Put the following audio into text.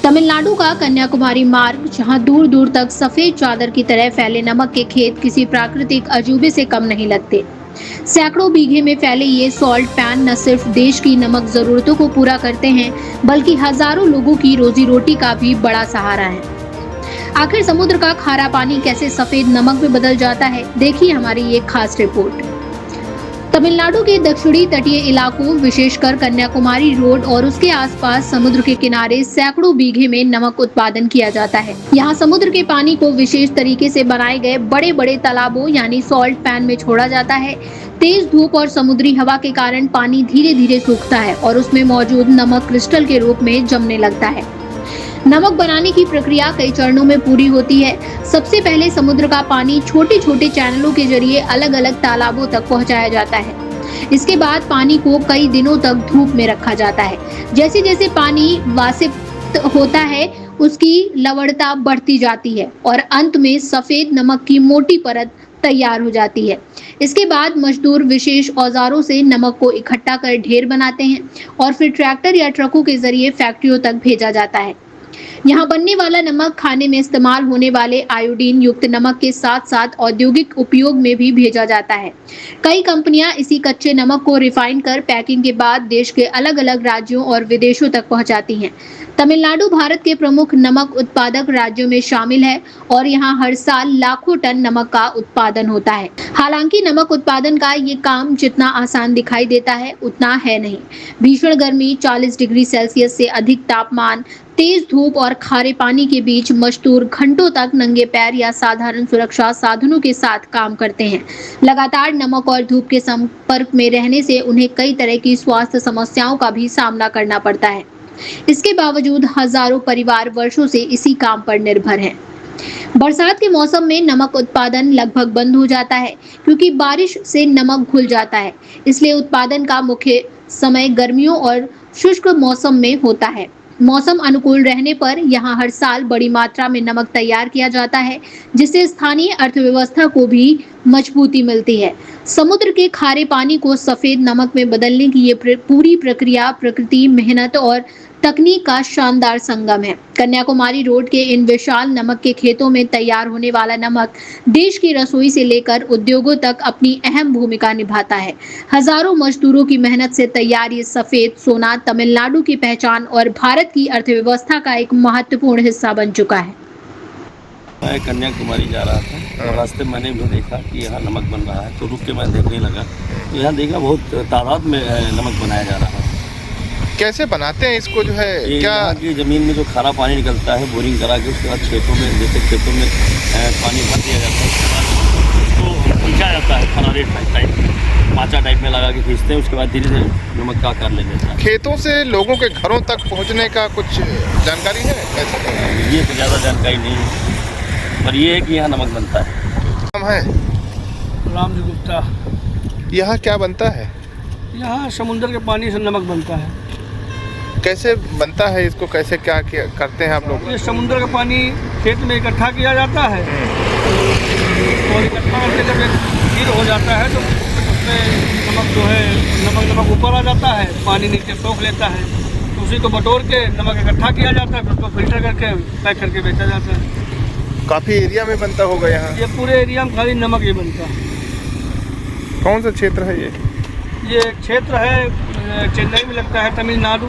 तमिलनाडु का कन्याकुमारी मार्ग, जहां दूर दूर तक सफेद चादर की तरह फैले नमक के खेत किसी प्राकृतिक अजूबे से कम नहीं लगते। सैकड़ों बीघे में फैले ये सॉल्ट पैन न सिर्फ देश की नमक जरूरतों को पूरा करते हैं, बल्कि हजारों लोगों की रोजी रोटी का भी बड़ा सहारा है। आखिर समुद्र का खारा पानी कैसे सफेद नमक में बदल जाता है, देखिए हमारी ये खास रिपोर्ट। तमिलनाडु के दक्षिणी तटीय इलाकों, विशेषकर कन्याकुमारी रोड और उसके आसपास समुद्र के किनारे सैकड़ों बीघे में नमक उत्पादन किया जाता है। यहाँ समुद्र के पानी को विशेष तरीके से बनाए गए बड़े बड़े तालाबों यानी सॉल्ट पैन में छोड़ा जाता है। तेज धूप और समुद्री हवा के कारण पानी धीरे धीरे सूखता है और उसमें मौजूद नमक क्रिस्टल के रूप में जमने लगता है। नमक बनाने की प्रक्रिया कई चरणों में पूरी होती है। सबसे पहले समुद्र का पानी छोटे छोटे चैनलों के जरिए अलग अलग तालाबों तक पहुंचाया जाता है। इसके बाद पानी को कई दिनों तक धूप में रखा जाता है। जैसे जैसे पानी वाष्पित होता है, उसकी लवणता बढ़ती जाती है और अंत में सफेद नमक की मोटी परत तैयार हो जाती है। इसके बाद मजदूर विशेष औजारों से नमक को इकट्ठा कर ढेर बनाते हैं और फिर ट्रैक्टर या ट्रकों के जरिए फैक्ट्रियों तक भेजा जाता है। यहाँ बनने वाला नमक खाने में इस्तेमाल होने वाले आयोडीन युक्त नमक के साथ साथ औद्योगिक उपयोग में भी भेजा जाता है। कई कंपनियां इसी कच्चे नमक को रिफाइन कर पैकिंग के बाद देश के अलग अलग राज्यों और विदेशों तक पहुंचाती हैं। तमिलनाडु भारत के प्रमुख नमक उत्पादक राज्यों में शामिल है और यहाँ हर साल लाखों टन नमक का उत्पादन होता है। हालांकि नमक उत्पादन का ये काम जितना आसान दिखाई देता है, उतना है नहीं। भीषण गर्मी, 40 डिग्री सेल्सियस से अधिक तापमान, तेज धूप और खारे पानी के बीच मजदूर घंटों तक नंगे पैर या साधारण सुरक्षा साधनों के साथ काम करते हैं। लगातार नमक और धूप के संपर्क में रहने से उन्हें कई तरह की स्वास्थ्य समस्याओं का भी सामना करना पड़ता है। इसके बावजूद हजारों परिवार वर्षों से इसी काम पर निर्भर हैं। बरसात के मौसम में नमक उत्पादन लगभग बंद हो जाता है, क्योंकि बारिश से नमक घुल जाता है। इसलिए उत्पादन का मुख्य समय गर्मियों और शुष्क मौसम में होता है। मौसम अनुकूल रहने पर यहाँ हर साल बड़ी मात्रा में नमक तैयार किया जाता है, जिससे स्थानीय अर्थव्यवस्था को भी मजबूती मिलती है। समुद्र के खारे पानी को सफेद नमक में बदलने की ये पूरी प्रक्रिया प्रकृति, मेहनत और तकनीक का शानदार संगम है। कन्याकुमारी रोड के इन विशाल नमक के खेतों में तैयार होने वाला नमक देश की रसोई से लेकर उद्योगों तक अपनी अहम भूमिका निभाता है। हजारों मजदूरों की मेहनत से तैयार ये सफेद सोना तमिलनाडु की पहचान और भारत की अर्थव्यवस्था का एक महत्वपूर्ण हिस्सा बन चुका है। मैं कन्याकुमारी जा रहा था और रास्ते मैंने भी देखा कि यहाँ नमक बन रहा है, तो रुक के मैं देखने लगा तो यहाँ देखा बहुत तादाद में नमक बनाया जा रहा है। कैसे बनाते हैं इसको, जो है क्या की ज़मीन में जो खारा पानी निकलता है बोरिंग करा के, उसके बाद खेतों में जैसे खेतों में पानी भर दिया जाता है, उसके बाद उसको खींचा जाता है खरारे टाइप में, माचा टाइप में लगा के खींचते हैं। उसके बाद धीरे धीरे नमक का आकार ले लेता है। खेतों से लोगों के घरों तक पहुँचने का कुछ जानकारी है? कैसे? ये तो ज़्यादा जानकारी नहीं है, पर ये है कि यहाँ नमक बनता है। नाम है राम जी गुप्ता। यहाँ क्या बनता है? यहाँ समुद्र के पानी से नमक बनता है। कैसे बनता है इसको, कैसे क्या करते हैं आप लोग? ये समुद्र का पानी खेत में इकट्ठा किया जाता है और इकट्ठा करके जब एक खीर हो जाता है तो उसमें नमक जो है नमक ऊपर आ जाता है, पानी नीचे सोख लेता है, तो उसी को बटोर के नमक इकट्ठा किया जाता है, फिर उसको फिल्टर करके पैक करके बेचा जाता है। काफ़ी एरिया में बनता होगा यहाँ? ये पूरे एरिया में खाली नमक ही बनता है। कौन सा क्षेत्र है ये? ये क्षेत्र है चेन्नई में लगता है, तमिलनाडु।